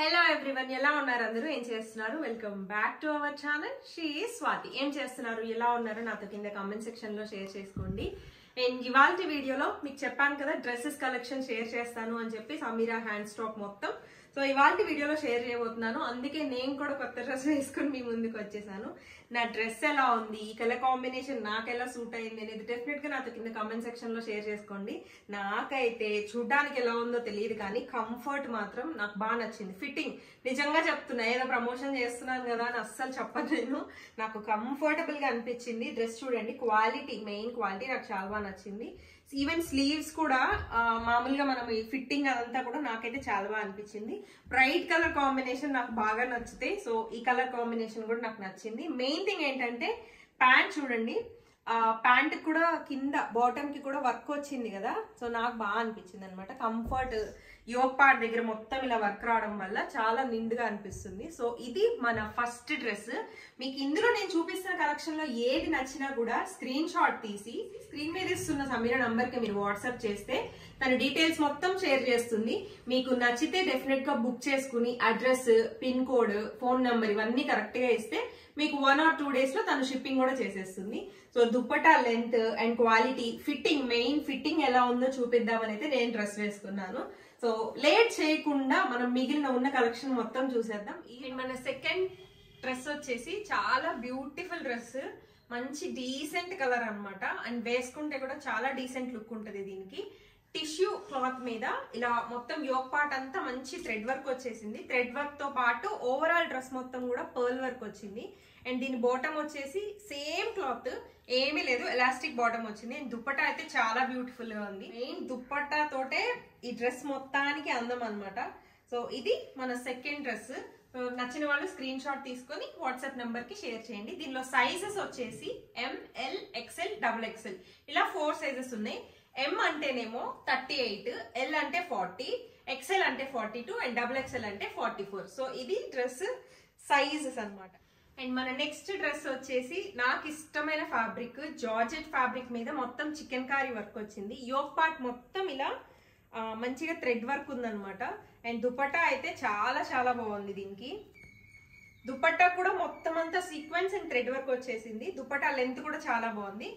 Hello everyone, ఎలా ఉన్నారు అందరూ? ఏం చేస్తున్నారు? Welcome back to our channel. She is Swathi. ఏం చేస్తున్నారు, ఎలా ఉన్నారు నాతో కింద కామెంట్ సెక్షన్ లో షేర్ చేసుకోండి. అండ్ ఇవాళ వీడియోలో మీకు చెప్పాను కదా డ్రెస్సెస్ కలెక్షన్ షేర్ చేస్తాను అని చెప్పి సమీరా హ్యాండ్ స్టాక్ మొత్తం. సో ఇవాళ వీడియోలో షేర్ చేయబోతున్నాను. అందుకే నేను కూడా కొత్త డ్రెస్ వేసుకుని మీ ముందుకు వచ్చేసాను. నా డ్రెస్ ఎలా ఉంది, ఈ కలర్ కాంబినేషన్ నాకు ఎలా సూట్ అయింది అనేది డెఫినెట్ గా నాతో కింద కామెంట్ సెక్షన్ లో షేర్ చేసుకోండి. నాకైతే చూడ్డానికి ఎలా ఉందో తెలియదు కానీ కంఫర్ట్ మాత్రం నాకు బాగా నచ్చింది. ఫిట్టింగ్ నిజంగా చెప్తున్నా, ఏదో ప్రమోషన్ చేస్తున్నాను కదా అని అస్సలు చెప్పను. నాకు కంఫర్టబుల్ గా అనిపించింది. డ్రెస్ చూడండి, క్వాలిటీ, మెయిన్ క్వాలిటీ నాకు చాలా బాగా నచ్చింది. ఈవెన్ స్లీవ్స్ కూడా మామూలుగా మనం ఈ ఫిట్టింగ్ అదంతా కూడా నాకైతే చాలా బాగా అనిపించింది. బ్రైట్ కలర్ కాంబినేషన్ నాకు బాగా నచ్చితే, సో ఈ కలర్ కాంబినేషన్ కూడా నాకు నచ్చింది. మెయిన్ థింగ్ ఏంటంటే ప్యాంట్ చూడండి, ప్యాంట్ కూడా కింద బాటమ్ కి కూడా వర్క్ వచ్చింది కదా, సో నాకు బాగా అనిపించింది అనమాట. కంఫర్ట్, యోక్ పార్ట్ దగ్గర మొత్తం ఇలా వర్క్ రావడం వల్ల చాలా నిండుగా అనిపిస్తుంది. సో ఇది మన ఫస్ట్ డ్రెస్. మీకు ఇందులో నేను చూపిస్తున్న కలెక్షన్ లో ఏది నచ్చినా కూడా స్క్రీన్ షాట్ తీసి స్క్రీన్ మీద ఇస్తున్న సమీరా నంబర్ కి మీరు వాట్సాప్ చేస్తే తన డీటెయిల్స్ మొత్తం షేర్ చేస్తుంది. మీకు నచ్చితే డెఫినెట్ గా బుక్ చేసుకుని address, pin code, phone number ఇవన్నీ కరెక్ట్ గా ఇస్తే మీకు 1 or 2 days లో తను షిప్పింగ్ కూడా చేసేస్తుంది. So dupatta length and quality, fitting, main fitting ఎలా ఉందో చూపిద్దామని అయితే నేను డ్రెస్ వేసుకున్నాను. సో లేట్ చేయకుండా మనం మిగిలిన ఉన్న కలెక్షన్ మొత్తం చూసేద్దాం. మన సెకండ్ డ్రెస్ వచ్చేసి చాలా బ్యూటిఫుల్ డ్రెస్, మంచి డీసెంట్ కలర్ అన్నమాట. అండ్ వేసుకుంటే కూడా చాలా డీసెంట్ లుక్ ఉంటుంది దీనికి. టిష్యూ క్లాత్ మీద ఇలా మొత్తం యోక్ పార్ట్ అంతా మంచి థ్రెడ్ వర్క్ వచ్చేసింది. థ్రెడ్ వర్క్ తో పాటు ఓవరాల్ డ్రెస్ మొత్తం కూడా పర్ల్ వర్క్ వచ్చింది. అండ్ దీని బాటమ్ వచ్చేసి సేమ్ క్లాత్, ఏమీ లేదు, ఎలాస్టిక్ బాటమ్ వచ్చింది. అండ్ దుప్పటా అయితే చాలా బ్యూటిఫుల్ గా ఉంది. మెయిన్ దుప్పటా తోటే ఈ డ్రెస్ మొత్తానికి అందం అనమాట. సో ఇది మన సెకండ్ డ్రెస్. సో నచ్చిన వాళ్ళు స్క్రీన్ షాట్ తీసుకొని వాట్సాప్ నెంబర్ కి షేర్ చేయండి. దీనిలో సైజెస్ వచ్చేసి ML, XL, XXL ఇలా 4 సైజెస్ ఉన్నాయి. M అంటేనేమో 38, L అంటే 40, XL అంటే 42 అండ్ XXL అంటే 44. సో ఇది డ్రెస్ సైజెస్ అన్నమాట. అండ్ మన నెక్స్ట్ డ్రెస్ వచ్చేసి నాకు ఇష్టమైన ఫ్యాబ్రిక్, జార్జెట్ ఫ్యాబ్రిక్ మీద మొత్తం చికెన్ కారీ వర్క్ వచ్చింది. యోక్ పార్ట్ మొత్తం ఇలా మంచిగా థ్రెడ్ వర్క్ ఉందన్నమాట. అండ్ దుపట్టా అయితే చాలా చాలా బాగుంది. దీనికి దుపట్టా కూడా మొత్తం అంతా సీక్వెన్స్ అండ్ థ్రెడ్ వర్క్ వచ్చేసింది. దుపట్టా లెంత్ కూడా చాలా బాగుంది.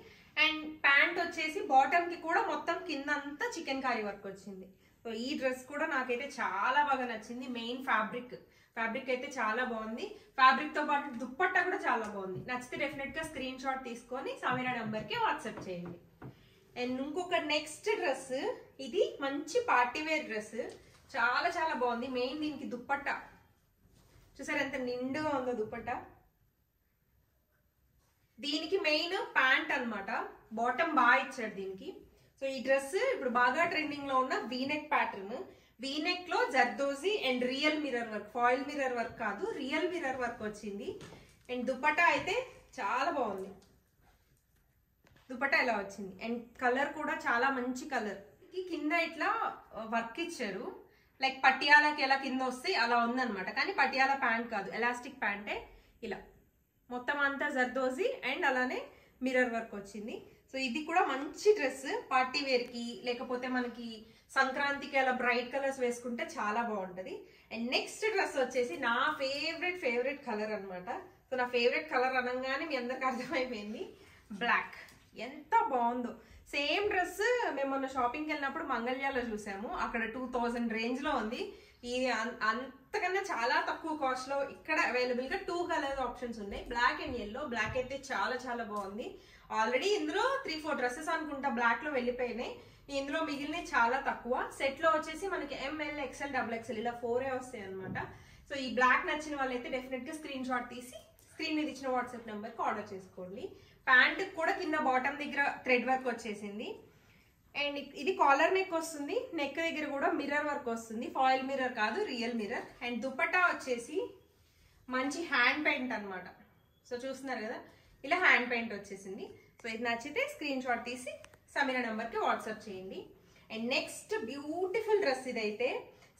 అండ్ ప్యాంట్ వచ్చేసి బాటమ్ కి కూడా మొత్తం కింద అంతా చికెన్ కారీ వర్క్ వచ్చింది. సో ఈ డ్రెస్ కూడా నాకైతే చాలా బాగా నచ్చింది. మెయిన్ ఫ్యాబ్రిక్ అయితే చాలా బాగుంది. ఫ్యాబ్రిక్ తో పాటు దుప్పట్టా కూడా చాలా బాగుంది. నచ్చితే డెఫినెట్ గా స్క్రీన్ షాట్ తీసుకొని సమీరా నంబర్ కి వాట్సాప్ చేయండి. అండ్ ఇంకొక నెక్స్ట్ డ్రెస్, ఇది మంచి పార్టీ వేర్ డ్రెస్, చాలా చాలా బాగుంది. మెయిన్ దీనికి దుప్పట్టా చూసారు ఎంత నిండుగా ఉందో దుప్పట్టా. దీనికి మెయిన్ ప్యాంట్ అన్నమాట, బాటమ్ బాగా ఇచ్చాడు దీనికి. సో ఈ డ్రెస్ ఇప్పుడు బాగా ట్రెండింగ్ లో ఉన్న వీనెక్ ప్యాటర్న్. వీనెక్ లో zardozi and real mirror work, foil mirror work కాదు, రియల్ మిర్రర్ వర్క్ వచ్చింది. అండ్ దుపట్టా అయితే చాలా బాగుంది. దుపట్టా ఇలా వచ్చింది. అండ్ కలర్ కూడా చాలా మంచి కలర్. కింద ఇట్లా వర్క్ ఇచ్చారు, లైక్ పటియాలాకి ఎలా కింద వస్తే అలా ఉందన్నమాట. కానీ పటియాలా ప్యాంట్ కాదు, ఎలాస్టిక్ ప్యాంటే. ఇలా మొత్తం అంతా జర్దోజీ అండ్ అలానే మిర్రర్ వర్క్ వచ్చింది. సో ఇది కూడా మంచి డ్రెస్, పార్టీ వేర్ కి లేకపోతే మనకి సంక్రాంతికి అలా బ్రైట్ కలర్స్ వేసుకుంటే చాలా బాగుంటది. అండ్ నెక్స్ట్ డ్రెస్ వచ్చేసి నా ఫేవరెట్ కలర్ అనమాట. సో నా ఫేవరెట్ కలర్ అనగానే మీ అందరికి అర్థమైపోయింది, బ్లాక్. ఎంత బాగుందో. సేమ్ డ్రెస్ మేము మొన్న షాపింగ్కి వెళ్ళినప్పుడు మంగళ్యాలో చూసాము, అక్కడ 2000 రేంజ్ లో ఉంది. ఇది అంతకన్నా చాలా తక్కువ కాస్ట్ లో ఇక్కడ అవైలబుల్ గా 2 కలర్ ఆప్షన్స్ ఉన్నాయి, బ్లాక్ అండ్ ఎల్లో. బ్లాక్ అయితే చాలా చాలా బాగుంది. ఆల్రెడీ ఇందులో 3-4 డ్రెస్సెస్ అనుకుంటా బ్లాక్ లో వెళ్ళిపోయినాయి. ఇందులో మిగిలినవి చాలా తక్కువ. సెట్ లో వచ్చేసి మనకి ML, XL, XXL ఇలా 4 వస్తాయి అనమాట. సో ఈ బ్లాక్ నచ్చిన వాళ్ళైతే డెఫినెట్ గా స్క్రీన్ షాట్ తీసి స్క్రీన్ మీద ఇచ్చిన వాట్సాప్ నెంబర్ కి ఆర్డర్ చేసుకోండి. ప్యాంట్ కూడా కింద బాటమ్ దగ్గర థ్రెడ్ వర్క్ వచ్చేసింది. అండ్ ఇది కాలర్ నెక్ వస్తుంది, నెక్ దగ్గర కూడా మిర్రర్ వర్క్ వస్తుంది, ఫాయిల్ మిర్రర్ కాదు, రియల్ మిర్రర్. అండ్ దుపట్టా వచ్చేసి మంచి హ్యాండ్ పెయింట్ అనమాట. సో చూస్తున్నారు కదా, ఇలా హ్యాండ్ పెయింట్ వచ్చేసింది. సో ఇది నచ్చితే స్క్రీన్ షాట్ తీసి సమీరా నంబర్ కి వాట్సాప్ చేయండి. అండ్ నెక్స్ట్ బ్యూటిఫుల్ డ్రెస్ ఇదైతే.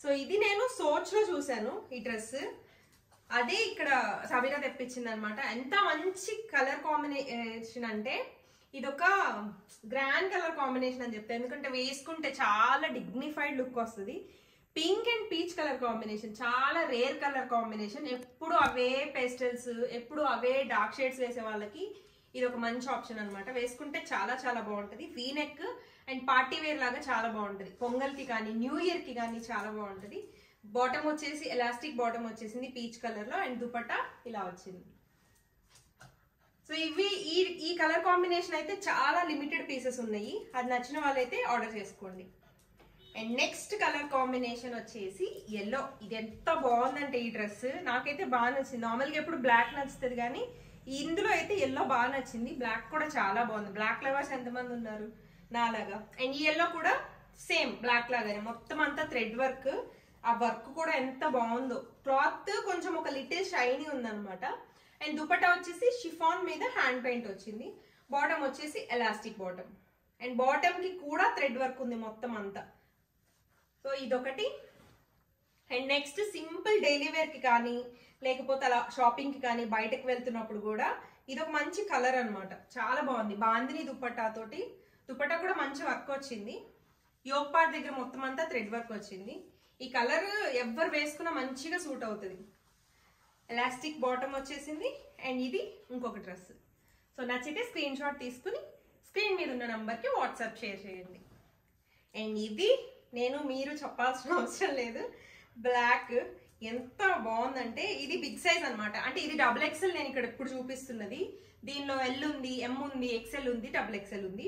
సో ఇది నేను సోచ్ లో చూసాను ఈ డ్రెస్, అదే ఇక్కడ సమీరా తెప్పించింది అనమాట. ఎంత మంచి కలర్ కాంబినేషన్ అంటే ఇదొక గ్రాండ్ కలర్ కాంబినేషన్ అని చెప్తాను, ఎందుకంటే వేసుకుంటే చాలా డిగ్నిఫైడ్ లుక్ వస్తుంది. Pink and peach colour combination, చాలా రేర్ కలర్ కాంబినేషన్. ఎప్పుడు అవే పేస్టల్స్, ఎప్పుడు అవే డార్క్ షేడ్స్ వేసే వాళ్ళకి ఇది ఒక మంచి ఆప్షన్ అనమాట. వేసుకుంటే చాలా చాలా బాగుంటుంది. V neck and party wear లాగా చాలా బాగుంటుంది. పొంగల్కి కానీ న్యూ ఇయర్ కి కానీ చాలా బాగుంటుంది. బాటమ్ వచ్చేసి ఎలాస్టిక్ బాటమ్ వచ్చేసింది పీచ్ కలర్ లో, అండ్ దుపట్టా ఇలా వచ్చింది. సో ఇవి ఈ కలర్ కాంబినేషన్ అయితే చాలా లిమిటెడ్ పీసెస్ ఉన్నాయి. అది నచ్చిన వాళ్ళైతే ఆర్డర్ చేసుకోండి. అండ్ నెక్స్ట్ కలర్ కాంబినేషన్ వచ్చేసి ఎల్లో. ఇది ఎంత బాగుందంటే ఈ డ్రెస్ నాకైతే బాగా నచ్చింది. నార్మల్గా ఎప్పుడు బ్లాక్ నచ్చుతుంది కానీ ఇందులో అయితే ఎల్లో బాగా నచ్చింది. బ్లాక్ కూడా చాలా బాగుంది. బ్లాక్ లవర్స్ ఎంతమంది ఉన్నారు నాలాగా. అండ్ ఈ ఎల్లో కూడా సేమ్ బ్లాక్ లాగానే మొత్తం అంతా థ్రెడ్ వర్క్. ఆ వర్క్ కూడా ఎంత బాగుందో. క్లాత్ కొంచెం ఒక లిటిల్ షైనీ ఉందన్నమాట. అండ్ దుపట్టా వచ్చేసి షిఫాన్ మీద హ్యాండ్ పెయింట్ వచ్చింది. బాటమ్ వచ్చేసి ఎలాస్టిక్ బాటమ్. అండ్ బాటమ్ కి కూడా థ్రెడ్ వర్క్ ఉంది మొత్తం అంతా. సో ఇదొకటి. And next simple daily wear కి కానీ లేకపోతే అలా షాపింగ్ కి కానీ బయటకు వెళ్తున్నప్పుడు కూడా ఇదొక మంచి కలర్ అనమాట. చాలా బాగుంది. బాందిని దుపట్టా తోటి. దుపట్టా కూడా మంచి వర్క్ వచ్చింది. యోక్ పార్ట్ దగ్గర మొత్తం అంతా థ్రెడ్ వర్క్ వచ్చింది. ఈ కలర్ ఎవరు వేసుకున్నా మంచిగా సూట్ అవుతుంది. ఎలాస్టిక్ బాటమ్ వచ్చేసింది. అండ్ ఇది ఇంకొక డ్రెస్. సో నచ్చితే స్క్రీన్ షాట్ తీసుకుని స్క్రీన్ మీద ఉన్న నంబర్కి వాట్సాప్ షేర్ చేయండి. అండ్ ఇది మీరు చెప్పాల్సిన అవసరం లేదు. బ్లాక్ ఎంత బాగుందంటే ఇది బిగ్ సైజ్ అనమాట. అంటే ఇది XXL నేను ఇక్కడ ఇప్పుడు చూపిస్తున్నది. దీనిలో L ఉంది, M ఉంది, XL ఉంది, XXL ఉంది.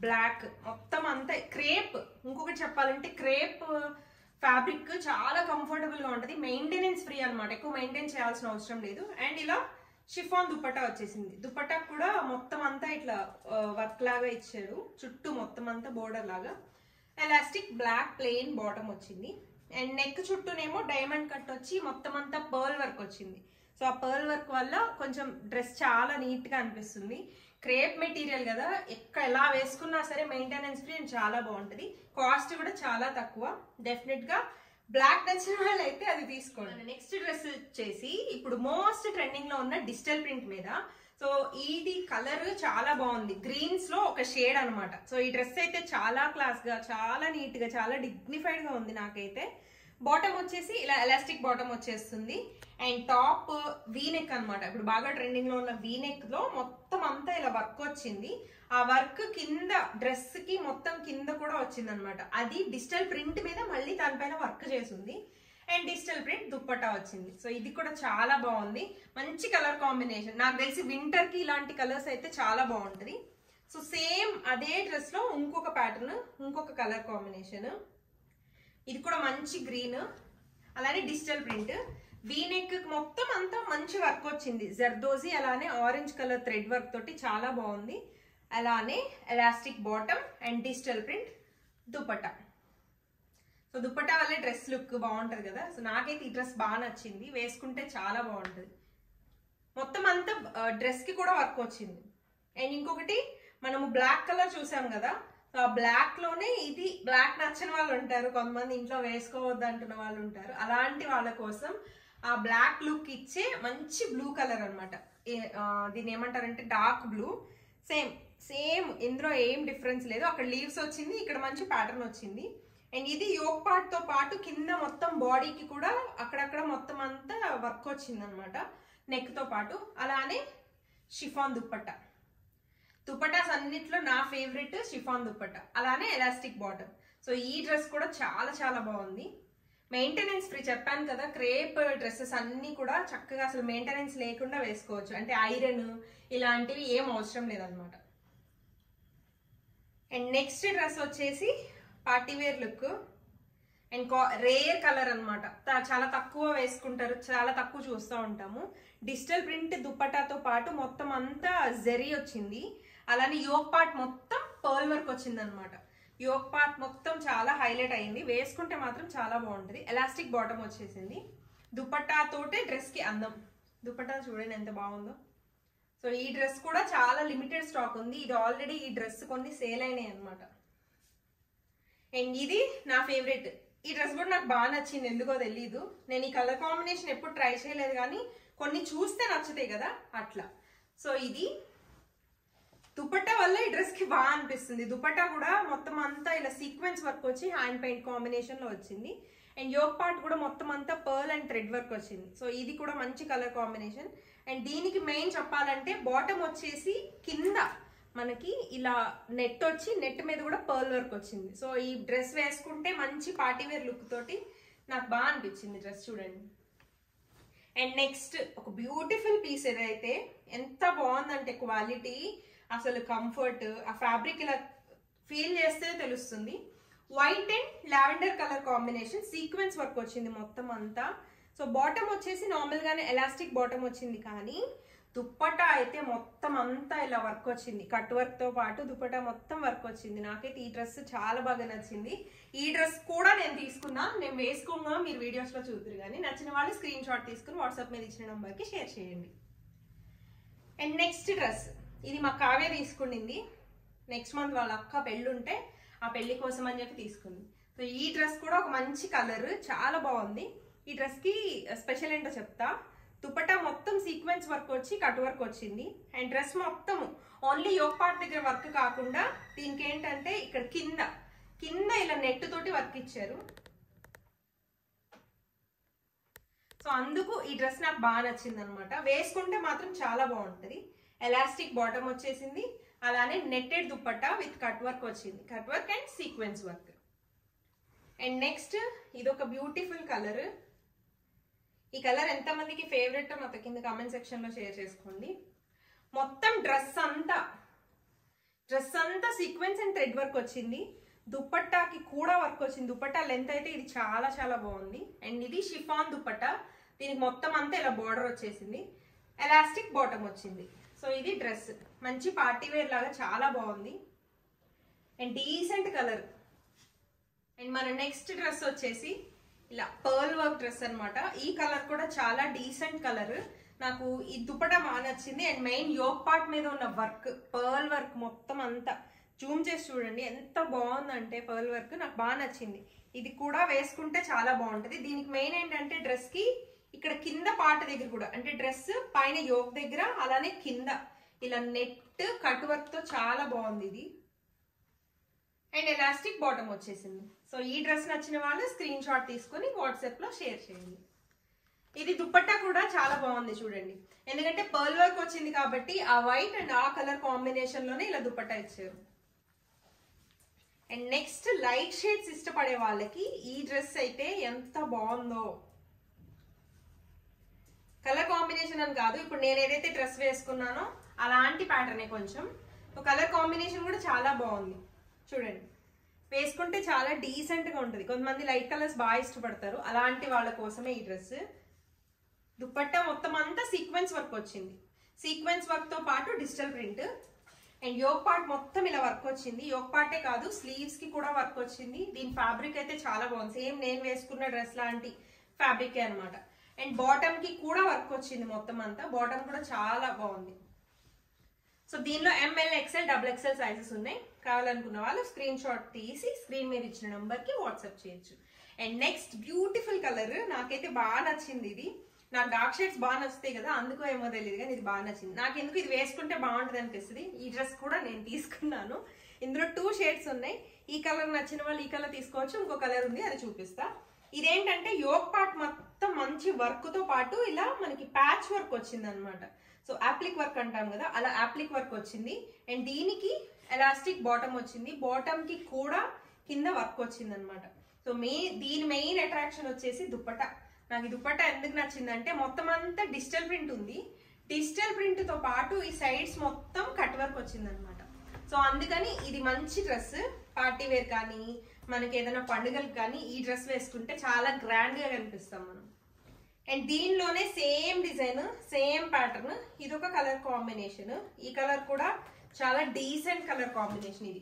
బ్లాక్ మొత్తం అంతా క్రేప్. ఇంకొకటి చెప్పాలంటే క్రేప్ ఫ్యాబ్రిక్ చాలా కంఫర్టబుల్ గా ఉంటుంది. మెయింటెనెన్స్ ఫ్రీ అనమాట. ఎక్కువ మెయింటైన్ చేయాల్సిన అవసరం లేదు. అండ్ ఇలా షిఫాన్ దుపట్టా వచ్చేసింది. దుపట్టా కూడా మొత్తం అంతా ఇట్లా వర్క్ లాగా ఇచ్చారు. చుట్టూ మొత్తం అంతా బోర్డర్ లాగా. ఎలాస్టిక్ బ్లాక్ ప్లెయిన్ బాటమ్ వచ్చింది. అండ్ నెక్ చుట్టూనేమో డైమండ్ కట్ వచ్చి మొత్తం అంతా పర్ల్ వర్క్ వచ్చింది. సో ఆ పర్ల్ వర్క్ వల్ల కొంచెం డ్రెస్ చాలా నీట్ గా అనిపిస్తుంది. క్రేప్ మెటీరియల్ కదా, ఎలా వేసుకున్నా సరే మెయింటెనెన్స్ ఫ్రీ అండ్ చాలా బాగుంటుంది. కాస్ట్ కూడా చాలా తక్కువ. డెఫినెట్ గా బ్లాక్ నచ్చిన వాళ్ళు అయితే అది తీసుకోండి. నెక్స్ట్ డ్రెస్ వచ్చేసి ఇప్పుడు మోస్ట్ ట్రెండింగ్ లో ఉన్న డిజిటల్ ప్రింట్ మీద. సో ఇది కలర్ చాలా బాగుంది. గ్రీన్స్ లో ఒక షేడ్ అనమాట. సో ఈ డ్రెస్ అయితే చాలా క్లాస్ గా, చాలా నీట్ గా, చాలా డిగ్నిఫైడ్ గా ఉంది నాకైతే. బాటమ్ వచ్చేసి ఇలా ఎలాస్టిక్ బాటమ్ వచ్చేస్తుంది. అండ్ టాప్ వీనెక్ అనమాట. ఇప్పుడు బాగా ట్రెండింగ్ లో ఉన్న వీనెక్ లో మొత్తం అంతా ఇలా వర్క్ వచ్చింది. ఆ వర్క్ కింద డ్రెస్ కి మొత్తం కింద కూడా వచ్చింది అనమాట. అది డిజిటల్ ప్రింట్ మీద మళ్ళీ దానిపైన వర్క్ చేసింది. అండ్ డిజిటల్ ప్రింట్ దుప్పట్టా వచ్చింది. సో ఇది కూడా చాలా బాగుంది. మంచి కలర్ కాంబినేషన్. నాకు తెలిసి వింటర్ కి ఇలాంటి కలర్స్ అయితే చాలా బాగుంటది. సో సేమ్ అదే డ్రెస్ లో ఇంకొక ప్యాటర్న్, ఇంకొక కలర్ కాంబినేషన్. ఇది కూడా మంచి గ్రీన్. అలానే డిజిటల్ ప్రింట్. వీనెక్ మొత్తం అంతా మంచి వర్క్ వచ్చింది. జర్దోజీ అలానే ఆరెంజ్ కలర్ థ్రెడ్ వర్క్ తోటి చాలా బాగుంది. అలానే elastic bottom and digital print dupatta. So dupatta వల్లే డ్రెస్ లుక్ బాగుంటది కదా. సో నాకైతే ఈ డ్రెస్ బాగా నచ్చింది. వేసుకుంటే చాలా బాగుంటది. మొత్తం అంతా డ్రెస్ కి కూడా వర్క్ వచ్చింది. అండ్ ఇంకొకటి మనము బ్లాక్ కలర్ చూసాం కదా. సో ఆ బ్లాక్ లోనే ఇది బ్లాక్ నచ్చని వాళ్ళు ఉంటారు. కొంతమంది ఇంట్లో వేసుకోవద్దు అంటున్న వాళ్ళు ఉంటారు. అలాంటి వాళ్ళ కోసం ఆ బ్లాక్ లుక్ ఇచ్చే మంచి బ్లూ కలర్ అనమాట. దీన్ని ఏమంటారంటే డార్క్ బ్లూ. సేమ్ ఇందులో ఏం డిఫరెన్స్ లేదు. అక్కడ లీవ్స్ వచ్చింది, ఇక్కడ మంచి ప్యాటర్న్ వచ్చింది. అండ్ ఇది యోక్ పార్ట్ తో పాటు కింద మొత్తం బాడీకి కూడా అక్కడక్కడ మొత్తం అంతా వర్క్ వచ్చింది అనమాట, నెక్ తో పాటు. అలానే షిఫాన్ దుప్పట్టా. దుపట్టాస్ అన్నిట్లో నా ఫేవరెట్ షిఫాన్ దుపట్టా. అలానే ఎలాస్టిక్ బాటమ్. సో ఈ డ్రెస్ కూడా చాలా చాలా బాగుంది. మెయింటెనెన్స్ ఫ్రీ చెప్పాను కదా. క్రేప్ డ్రెస్సెస్ అన్ని కూడా చక్కగా అసలు మెయింటెనెన్స్ లేకుండా వేసుకోవచ్చు. అంటే ఐరన్ ఇలాంటివి ఏం అవసరం లేదనమాట. అండ్ నెక్స్ట్ డ్రెస్ వచ్చేసి party wear look and rare colour అనమాట. చాలా తక్కువ వేసుకుంటారు, చాలా తక్కువ చూస్తూ ఉంటాము. డిజిటల్ ప్రింట్ దుపట్టాతో పాటు మొత్తం అంతా జరీ వచ్చింది. అలానే యోక్ పార్ట్ మొత్తం పర్ల్ వర్క్ వచ్చింది అనమాట. యోక్ పార్ట్ మొత్తం చాలా హైలైట్ అయింది. వేసుకుంటే మాత్రం చాలా బాగుంటుంది. ఎలాస్టిక్ బాటమ్ వచ్చేసింది. దుపట్టా తోటే డ్రెస్ కి అందం. దుపట్టా చూడండి ఎంత బాగుందో. సో ఈ డ్రెస్ కూడా చాలా లిమిటెడ్ స్టాక్ ఉంది. ఇది ఆల్రెడీ ఈ డ్రెస్ కొన్ని సేల్ అయినాయి అనమాట. అండ్ ఇది నా ఫేవరెట్. ఈ డ్రెస్ కూడా నాకు బాగా నచ్చింది, ఎందుకో తెలీదు. నేను ఈ కలర్ కాంబినేషన్ ఎప్పుడు ట్రై చేయలేదు కానీ కొన్ని చూస్తే నచ్చుతాయి కదా అట్లా. సో ఇది దుపట్టా వల్ల ఈ డ్రెస్ కి బాగా అనిపిస్తుంది. దుపట్టా కూడా మొత్తం అంతా ఇలా సీక్వెన్స్ వర్క్ వచ్చి హ్యాండ్ పెయింట్ కాంబినేషన్ లో వచ్చింది. అండ్ యోక్ పార్ట్ కూడా మొత్తం అంతా పర్ల్ అండ్ థ్రెడ్ వర్క్ వచ్చింది. సో ఇది కూడా మంచి కలర్ కాంబినేషన్. అండ్ దీనికి మెయిన్ చెప్పాలంటే బాటమ్ వచ్చేసి కింద మనకి ఇలా నెట్ వచ్చి నెట్ మీద కూడా పర్ల్ వర్క్ వచ్చింది. సో ఈ డ్రెస్ వేసుకుంటే మంచి పార్టీ వేర్ లుక్ తోటి నాకు బాగా అనిపించింది డ్రెస్. చూడండి. అండ్ నెక్స్ట్ ఒక బ్యూటిఫుల్ పీస్ ఏదైతే ఎంత బాగుందంటే క్వాలిటీ, అసలు కంఫర్ట్, ఆ ఫ్యాబ్రిక్ ఇలా ఫీల్ చేస్తే తెలుస్తుంది. White and lavender colour combination, sequence work వచ్చింది మొత్తం అంతా. సో బాటమ్ వచ్చేసి నార్మల్ గానే ఎలాస్టిక్ బాటమ్ వచ్చింది, కానీ దుప్పటా అయితే మొత్తం అంతా ఇలా వర్క్ వచ్చింది. కట్ వర్క్ తో పాటు దుప్పటా మొత్తం వర్క్ వచ్చింది. నాకైతే ఈ డ్రెస్ చాలా బాగా నచ్చింది. ఈ డ్రెస్ కూడా నేను తీసుకున్నా, నేను వేసుకోగా మీరు వీడియోస్ లో చూద్దరు. కానీ నచ్చిన వాళ్ళు స్క్రీన్ షాట్ తీసుకుని వాట్సాప్ మీద ఇచ్చిన నంబర్ కి షేర్ చేయండి. అండ్ నెక్స్ట్ డ్రెస్ ఇది మా కావ్య తీసుకుంది. నెక్స్ట్ మంత్ వాళ్ళ అక్క పెళ్ళి ఉంటే ఆ పెళ్లి కోసం అని చెప్పి తీసుకుంది. సో ఈ డ్రెస్ కూడా ఒక మంచి కలర్, చాలా బాగుంది. ఈ డ్రెస్ కి స్పెషల్ ఏంటో చెప్తా. దుపట్టా మొత్తం సీక్వెన్స్ వర్క్ వచ్చి కట్ వర్క్ వచ్చింది. అండ్ డ్రెస్ మొత్తం ఓన్లీ యోక్ పార్ట్ దగ్గర వర్క్ కాకుండా దీనికి ఏంటంటే ఇక్కడ కింద ఇలా నెట్ తోటి వర్క్ ఇచ్చారు. సో అందుకు ఈ డ్రెస్ నాకు బాగా నచ్చింది అనమాట. వేసుకుంటే మాత్రం చాలా బాగుంటది. ఎలాస్టిక్ బాటమ్ వచ్చేసింది, అలానే netted dupatta with cut work వచ్చింది. Cut work and sequence work. And next ఇది ఒక బ్యూటిఫుల్ కలర్. ఈ కలర్ ఎంతమందికి ఫేవరెట్ నాతో కింద కామెంట్ సెక్షన్ లో షేర్ చేసుకోండి. మొత్తం డ్రెస్ అంతా సీక్వెన్స్ అండ్ థ్రెడ్ వర్క్ వచ్చింది. దుపట్టాకి కూడా వర్క్ వచ్చింది. దుపట్టా లెంత్ అయితే ఇది చాలా చాలా బాగుంది. అండ్ ఇది షిఫాన్ దుపట్టా, దీనికి మొత్తం అంతా ఇలా బార్డర్ వచ్చేసింది. ఎలాస్టిక్ బాటమ్ వచ్చింది. సో ఇది డ్రెస్ మంచి పార్టీ వేర్ లాగా చాలా బాగుంది అండ్ డీసెంట్ కలర్. అండ్ మన నెక్స్ట్ డ్రెస్ వచ్చేసి ఇలా పర్ల్ వర్క్ డ్రెస్ అనమాట. ఈ కలర్ కూడా చాలా డీసెంట్ కలర్. నాకు ఈ దుపట్టా బాగా నచ్చింది. అండ్ మెయిన్ యోక్ పార్ట్ మీద ఉన్న వర్క్, పర్ల్ వర్క్ మొత్తం అంతా జూమ్ చేసి చూడండి ఎంత బాగుందంటే పర్ల్ వర్క్ నాకు బాగా నచ్చింది. ఇది కూడా వేసుకుంటే చాలా బాగుంటది. దీనికి మెయిన్ ఏంటంటే డ్రెస్ కి ఇక్కడ కింద పార్ట్ దగ్గర కూడా, అంటే డ్రెస్ పైన యోక్ దగ్గర అలానే కింద ఇలా నెట్ కట్ వర్క్ తో చాలా బాగుంది ఇది. అండ్ ఎలాస్టిక్ బాటమ్ వచ్చేసింది. సో ఈ డ్రెస్ నచ్చిన వాళ్ళు స్క్రీన్ షాట్ తీసుకుని వాట్సాప్ లో షేర్ చేయండి. ఇది దుపట్టా కూడా చాలా బాగుంది చూడండి, ఎందుకంటే పర్ల్ వర్క్ వచ్చింది కాబట్టి ఆ వైట్ అండ్ ఆ కలర్ కాంబినేషన్ లోనే ఇలా దుపట్టా ఇచ్చారు. అండ్ నెక్స్ట్ లైట్ షేడ్స్ ఇష్టపడే వాళ్ళకి ఈ డ్రెస్ అయితే ఎంత బాగుందో. కలర్ కాంబినేషన్ అని కాదు, ఇప్పుడు నేను ఏదైతే డ్రెస్ వేసుకున్నానో అలాంటి ప్యాటర్నే కొంచెం. కలర్ కాంబినేషన్ కూడా చాలా బాగుంది చూడండి. వేసుకుంటే చాలా డీసెంట్ గా ఉంటుంది. కొంతమంది లైట్ కలర్స్ బాగా ఇష్టపడతారు, అలాంటి వాళ్ళ కోసమే ఈ డ్రెస్. దుపట్టా మొత్తం అంతా సీక్వెన్స్ వర్క్ వచ్చింది. సీక్వెన్స్ వర్క్ తో పాటు digital print. And yoke part మొత్తం ఇలా వర్క్ వచ్చింది. యోక్ పార్టే కాదు, స్లీవ్స్ కి కూడా వర్క్ వచ్చింది. దీని ఫ్యాబ్రిక్ అయితే చాలా బాగుంది, సేమ్ నేను వేసుకున్న డ్రెస్ లాంటి ఫ్యాబ్రికే అనమాట. అండ్ బాటమ్ కి కూడా వర్క్ వచ్చింది మొత్తం అంతా. బాటమ్ కూడా చాలా బాగుంది. సో దీనిలో ML, XL, XXL సైజెస్ ఉన్నాయి. కావాలనుకున్న వాళ్ళు స్క్రీన్ షాట్ తీసి స్క్రీన్ మీద ఇచ్చిన నంబర్ కి వాట్సాప్ చేయొచ్చు. అండ్ నెక్స్ట్ బ్యూటిఫుల్ కలర్, నాకైతే బాగా నచ్చింది ఇది. నాకు డార్క్ షేడ్స్ బాగా నచ్చుతాయి కదా, అందుకో ఏమో తెలియదు కానీ ఇది బాగా నచ్చింది. నాకు ఎందుకు ఇది వేసుకుంటే బాగుంటుంది అనిపిస్తుంది. ఈ డ్రెస్ కూడా నేను తీసుకున్నాను. ఇందులో 2 షేడ్స్ ఉన్నాయి. ఈ కలర్ నచ్చిన వాళ్ళు ఈ కలర్ తీసుకోవచ్చు. ఇంకో కలర్ ఉంది, అది చూపిస్తా. ఇదేంటంటే యోక్ పార్ట్ మొత్తం మంచి వర్క్ తో పాటు ఇలా మనకి ప్యాచ్ వర్క్ వచ్చింది అనమాట. సో యాప్లిక్ వర్క్ అంటాం కదా, అలా యాప్లిక్ వర్క్ వచ్చింది. అండ్ దీనికి ఎలాస్టిక్ బాటమ్ వచ్చింది. బాటమ్ కి కూడా కింద వర్క్ వచ్చింది అనమాట. సో దీని మెయిన్ అట్రాక్షన్ వచ్చేసి దుపట్టా. నాకు ఈ దుపట్టా ఎందుకు నచ్చిందంటే మొత్తం అంతా డిజిటల్ ప్రింట్ ఉంది. డిజిటల్ ప్రింట్ తో పాటు ఈ సైడ్స్ మొత్తం కట్ వర్క్ వచ్చింది అనమాట. సో అందుకని ఇది మంచి డ్రెస్. పార్టీ వేర్ కానీ మనకి ఏదైనా పండుగలకు కానీ ఈ డ్రెస్ వేసుకుంటే చాలా గ్రాండ్ గా కనిపిస్తాం మనం. అండ్ దీనిలోనే సేమ్ డిజైన్, సేమ్ ప్యాటర్న్. ఇది ఒక కలర్ కాంబినేషన్. ఈ కలర్ కూడా చాలా డీసెంట్ కలర్ కాంబినేషన్. ఇది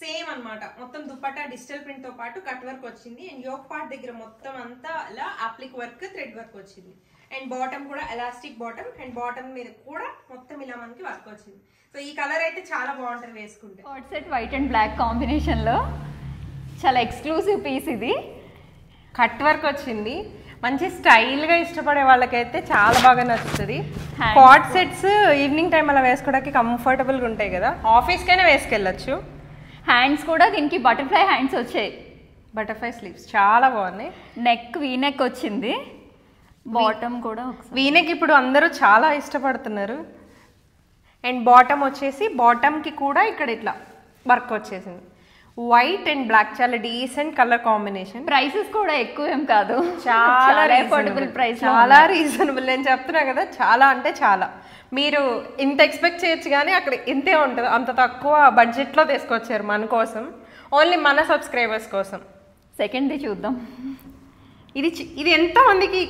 సేమ్ అన్నమాట. మొత్తం దుపట్టా డిజిటల్ ప్రింట్ తో పాటు కట్ వర్క్ వచ్చింది. అండ్ యోక్ పార్ట్ దగ్గర మొత్తం అంతా ఇలా అప్లిక్ వర్క్, థ్రెడ్ వర్క్ వచ్చింది. అండ్ బాటమ్ కూడా ఎలాస్టిక్ బాటమ్. అండ్ బాటమ్ మీద కూడా మొత్తం ఇలా మనకి వర్క్ వచ్చింది. సో ఈ కలర్ అయితే చాలా బాగుంటుంది వేసుకుంటే. కాట్ set white and black combination లో చాలా ఎక్స్క్లూసివ్ పీస్. ఇది కట్ వర్క్ వచ్చింది. మంచి స్టైల్ గా ఇష్టపడే వాళ్ళకైతే చాలా బాగా నచ్చుతుంది. కాట్ సెట్స్ ఈవినింగ్ టైం అలా వేసుకోవడానికి కంఫర్టబుల్ గా ఉంటాయి కదా, ఆఫీస్ కైనా వేసుకెళ్ళచ్చు. హ్యాండ్స్ కూడా దీనికి బటర్ఫ్లై హ్యాండ్స్ వచ్చాయి. బటర్ఫ్లై స్లీవ్స్ చాలా బాగున్నాయి. నెక్ వీ నెక్ వచ్చింది, బాటమ్ కూడా వీనెక్ ఇప్పుడు అందరూ చాలా ఇష్టపడుతున్నారు. అండ్ బాటమ్ వచ్చేసి బాటమ్కి కూడా ఇక్కడ ఇట్లా వర్క్ వచ్చేసింది. వైట్ అండ్ బ్లాక్ చాలా డీసెంట్ కలర్ కాంబినేషన్. ప్రైసెస్ కూడా ఎక్కువ ఏం కాదు, చాలా అఫోర్డబుల్ ప్రైస్, చాలా రీజనబుల్. నేను చెప్తున్నా కదా, చాలా అంటే చాలా. మీరు ఇంత ఎక్స్పెక్ట్ చేయొచ్చు కానీ అక్కడ ఇంతే ఉంటుంది. అంత తక్కువ బడ్జెట్లో తీసుకొచ్చారు మన కోసం, ఓన్లీ మన సబ్స్క్రైబర్స్ కోసం. సెకండ్ది చూద్దాం. ఇది ఎంతమందికి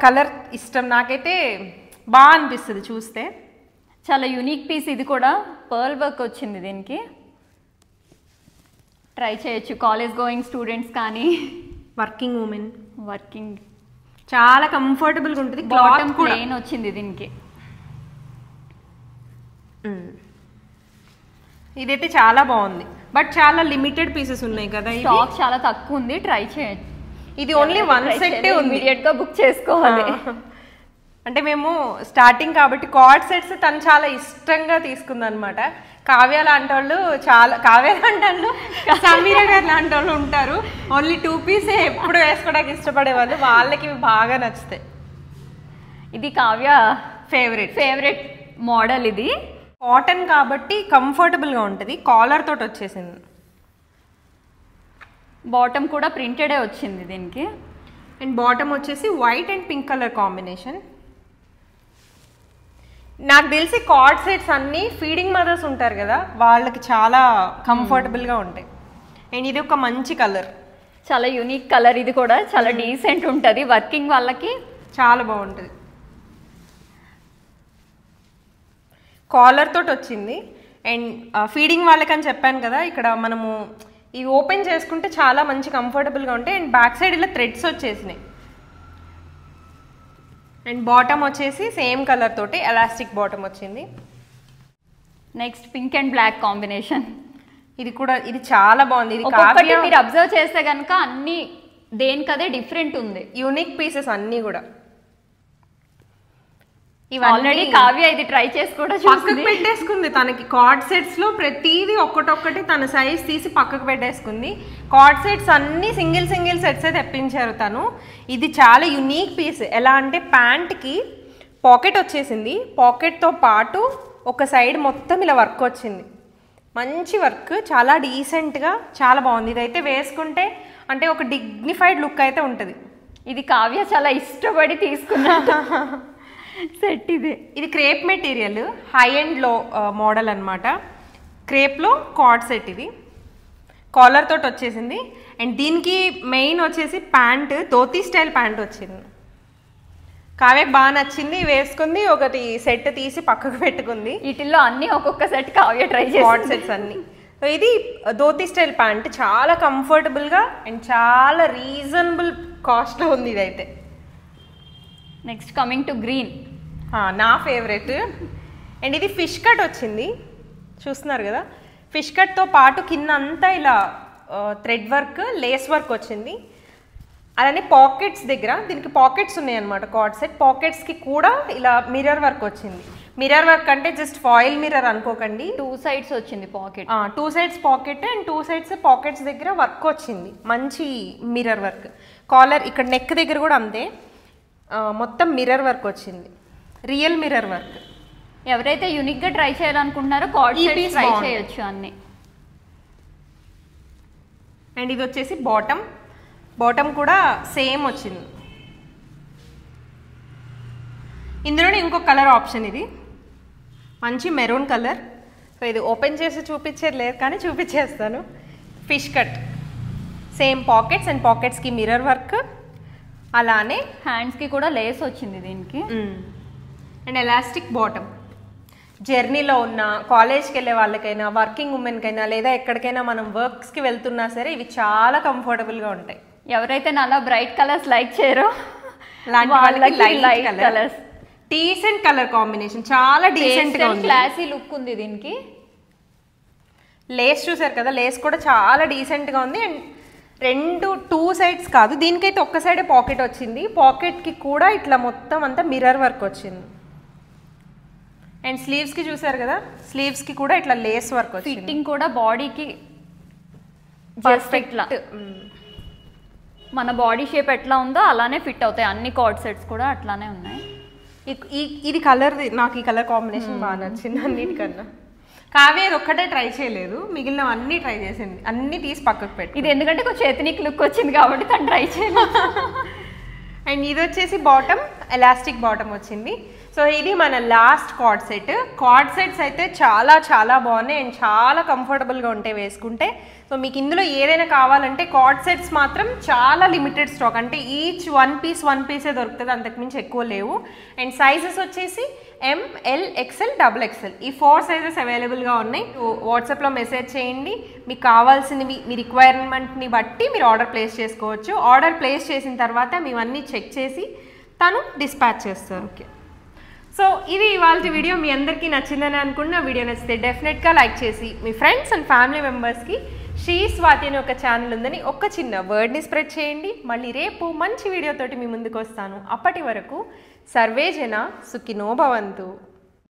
కలర్ ఇష్టం? నాకైతే బాగా అనిపిస్తుంది చూస్తే. చాలా యూనిక్ పీస్. ఇది కూడా పర్ల్ వర్క్ వచ్చింది, దీనికి ట్రై చేయొచ్చు కాలేజ్ గోయింగ్ స్టూడెంట్స్ కానీ వర్కింగ్ ఉమెన్. వర్కింగ్ చాలా కంఫర్టబుల్గా ఉంటుంది. బాటమ్ ప్లెయిన్ వచ్చింది దీనికి. ఇదైతే చాలా బాగుంది, బట్ చాలా లిమిటెడ్ పీసెస్ ఉన్నాయి కదా, స్టాక్ చాలా తక్కువ ఉంది. ట్రై చేయండి. ఇది ఓన్లీ వన్ సెట్ ఉంది, ఇమీడియట్ గా బుక్ చేసుకోవాలి. అంటే మేము స్టార్టింగ్ కాబట్టి కార్డ్ సెట్స్ తను చాలా ఇష్టంగా తీసుకుందనమాట. కావ్య లాంటి వాళ్ళు కావ్య లాంటి వాళ్ళు, సమీర గారు లాంటి వాళ్ళు ఉంటారు, ఓన్లీ 2 పీసే ఎప్పుడు వేసుకోవడానికి ఇష్టపడే వాళ్ళు, వాళ్ళకి బాగా నచ్చుతాయి. ఇది కావ్య ఫేవరెట్ మోడల్. ఇది కాటన్ కాబట్టి కంఫర్టబుల్గా ఉంటుంది. కాలర్ తోటి వచ్చేసింది. బాటమ్ కూడా ప్రింటెడే వచ్చింది దీనికి. అండ్ బాటమ్ వచ్చేసి white and pink colour combination. నాకు తెలిసి కార్డ్ సెట్స్ అన్నీ ఫీడింగ్ మదర్స్ ఉంటారు కదా, వాళ్ళకి చాలా కంఫర్టబుల్గా ఉంటాయి. అండ్ ఇది ఒక మంచి కలర్, చాలా యూనిక్ కలర్. ఇది కూడా చాలా డీసెంట్ ఉంటుంది, వర్కింగ్ వాళ్ళకి చాలా బాగుంటుంది. కాలర్ తోటి వచ్చింది. అండ్ ఫీడింగ్ వాళ్ళకి అని చెప్పాను కదా, ఇక్కడ మనము ఇవి ఓపెన్ చేసుకుంటే చాలా మంచి కంఫర్టబుల్గా ఉంటాయి. అండ్ బ్యాక్ సైడ్ ఇలా థ్రెడ్స్ వచ్చేసినాయి. అండ్ బాటమ్ వచ్చేసి సేమ్ కలర్ తోటి ఎలాస్టిక్ బాటమ్ వచ్చింది. Next pink and black combination. ఇది చాలా బాగుంది. ఇది ఒక్కొక్కటి మీరు అబ్జర్వ్ చేస్తే కనుక అన్ని దేనికదే డిఫరెంట్ ఉంది, యూనిక్ పీసెస్ అన్నీ కూడా. ఆల్రెడీ కావ్య ఇది ట్రై చేసి కూడా పక్కకు పెట్టేసుకుంది. తనకి కార్డ్ సెట్స్ లో ప్రతిదీ ఒక్కటొక్కటి తన సైజ్ తీసి పక్కకు పెట్టేసుకుంది. కార్డ్ సెట్స్ అన్ని సింగిల్ సెట్స్ తెప్పించారు తను. ఇది చాలా యునీక్ పీస్. ఎలా అంటే ప్యాంట్కి పాకెట్ వచ్చేసింది, పాకెట్తో పాటు ఒక సైడ్ మొత్తం ఇలా వర్క్ వచ్చింది. మంచి వర్క్, చాలా డీసెంట్గా చాలా బాగుంది. ఇదైతే వేసుకుంటే అంటే ఒక డిగ్నిఫైడ్ లుక్ అయితే ఉంటుంది. ఇది కావ్య చాలా ఇష్టపడి తీసుకున్నా సెట్. ఇది క్రేప్ మెటీరియల్, హై అండ్ లో మోడల్ అనమాట. క్రేప్లో కార్డ్ సెట్. ఇది కాలర్ తోటి వచ్చేసింది. అండ్ దీనికి మెయిన్ వచ్చేసి ప్యాంట్ ధోతీ స్టైల్ ప్యాంట్ వచ్చింది. కావ్యకి బాగా నచ్చింది, వేసుకుంది. ఒకటి సెట్ తీసి పక్కకు పెట్టుకుంది. వీటిల్లో అన్ని ఒక్కొక్క సెట్ కావ్య ట్రై చేసి కార్డ్ సెట్స్ అన్ని. ఇది ధోతీ స్టైల్ ప్యాంట్, చాలా కంఫర్టబుల్గా అండ్ చాలా రీజనబుల్ కాస్ట్లో ఉంది ఇదైతే. నెక్స్ట్ కమింగ్ టు గ్రీన్, నా ఫేవరెట్. అండ్ ఇది ఫిష్ కట్ వచ్చింది, చూస్తున్నారు కదా. ఫిష్ కట్తో పాటు కింద అంతా ఇలా థ్రెడ్ వర్క్, లేస్ వర్క్ వచ్చింది. అలానే పాకెట్స్ దగ్గర దీనికి పాకెట్స్ ఉన్నాయి అనమాట. కార్డ్ సెట్ పాకెట్స్కి కూడా ఇలా మిర్రర్ వర్క్ వచ్చింది. మిర్రర్ వర్క్ అంటే జస్ట్ ఫాయిల్ మిర్రర్ అనుకోకండి, 2 sides వచ్చింది pocket. 2 sides pocket and 2 sides pockets దగ్గర వర్క్ వచ్చింది. మంచి మిర్రర్ వర్క్. కాలర్ ఇక్కడ నెక్ దగ్గర కూడా అంతే, మొత్తం మిర్రర్ వర్క్ వచ్చింది, రియల్ మిర్రర్ వర్క్. ఎవరైతే యూనిక్గా ట్రై చేయాలనుకుంటున్నారో కార్డ్ సెట్స్ ట్రై చేయొచ్చు అన్ని. అండ్ ఇది వచ్చేసి బాటమ్ కూడా సేమ్ వచ్చింది. ఇందులోనే ఇంకో కలర్ ఆప్షన్. ఇది మంచి మెరూన్ కలర్. సో ఇది ఓపెన్ చేసి చూపించేది లేదు కానీ చూపించేస్తాను. Fish cut, same pockets and పాకెట్స్కి మిర్రర్ వర్క్, అలానే హ్యాండ్స్కి కూడా లేస్ వచ్చింది దీనికి. And elastic bottom. జర్నీలో ఉన్న కాలేజ్కి వెళ్ళే వాళ్ళకైనా, వర్కింగ్ ఉమెన్కైనా, లేదా ఎక్కడికైనా మనం వర్క్స్కి వెళ్తున్నా సరే ఇవి చాలా కంఫర్టబుల్గా ఉంటాయి. ఎవరైతే నాలా బ్రైట్ కలర్స్ లైక్ చేయరో light colours, decent colour combination, చాలా డీసెంట్ గా ఉంది. క్లాసీ లుక్ ఉంది దీనికి. లేస్ చూసారు కదా, లేస్ కూడా చాలా డీసెంట్ గా ఉంది. అండ్ 2 sides కాదు, దీనికైతే ఒక్క సైడే పాకెట్ వచ్చింది. పాకెట్కి కూడా ఇట్లా మొత్తం అంతా మిర్రర్ వర్క్ వచ్చింది. అండ్ స్లీవ్స్కి చూసారు కదా, స్లీవ్స్కి కూడా ఇట్లా లేస్ వర్క్ వచ్చింది. ఫిట్టింగ్ కూడా బాడీకి పర్ఫెక్ట్. మన బాడీ షేప్ ఎట్లా ఉందో అలానే ఫిట్ అవుతాయి. అన్ని కార్డ్ సెట్స్ కూడా అట్లానే ఉన్నాయి. ఇది కలర్, నాకు ఈ కలర్ కాంబినేషన్ బాగా నచ్చింది అన్నిటికన్నా. కావ్య ఇది ఒక్కటే ట్రై చేయలేదు, మిగిలిన అన్ని ట్రై చేసింది, అన్ని తీసి పక్కకు పెట్టి. ఇది ఎందుకంటే కొంచెం ఎథనిక్ లుక్ వచ్చింది కాబట్టి తను ట్రై చేయలేదు. అండ్ ఇది వచ్చేసి బాటమ్, ఎలాస్టిక్ బాటమ్ వచ్చింది. సో ఇది మన last card set. Card sets అయితే చాలా చాలా బాగున్నాయి అండ్ చాలా కంఫర్టబుల్గా ఉంటాయి వేసుకుంటే. సో మీకు ఇందులో ఏదైనా కావాలంటే కార్డ్ సెట్స్ మాత్రం చాలా లిమిటెడ్ స్టాక్, అంటే ఈచ్ వన్ పీసే దొరుకుతుంది, అంతకుమించి ఎక్కువ లేవు. అండ్ సైజెస్ వచ్చేసి ML, XL, XXL ఈ 4 సైజెస్ అవైలబుల్గా ఉన్నాయి. వాట్సాప్లో మెసేజ్ చేయండి, మీకు కావాల్సినవి మీ రిక్వైర్మెంట్ని బట్టి మీరు ఆర్డర్ ప్లేస్ చేసుకోవచ్చు. ఆర్డర్ ప్లేస్ చేసిన తర్వాత మేమన్నీ చెక్ చేసి తను డిస్పాచ్ చేస్తారు. ఓకే, సో ఇది ఇవాళ వీడియో. మీ అందరికీ నచ్చిందని అనుకున్న వీడియో నచ్చితే డెఫినెట్గా లైక్ చేసి మీ ఫ్రెండ్స్ అండ్ ఫ్యామిలీ మెంబర్స్కి శ్రీ స్వాతి అని ఒక ఛానల్ ఉందని ఒక చిన్న వర్డ్ని స్ప్రెడ్ చేయండి. మళ్ళీ రేపు మంచి వీడియోతోటి మీ ముందుకు వస్తాను. అప్పటి వరకు సర్వే జన సుఖినో భవంతు.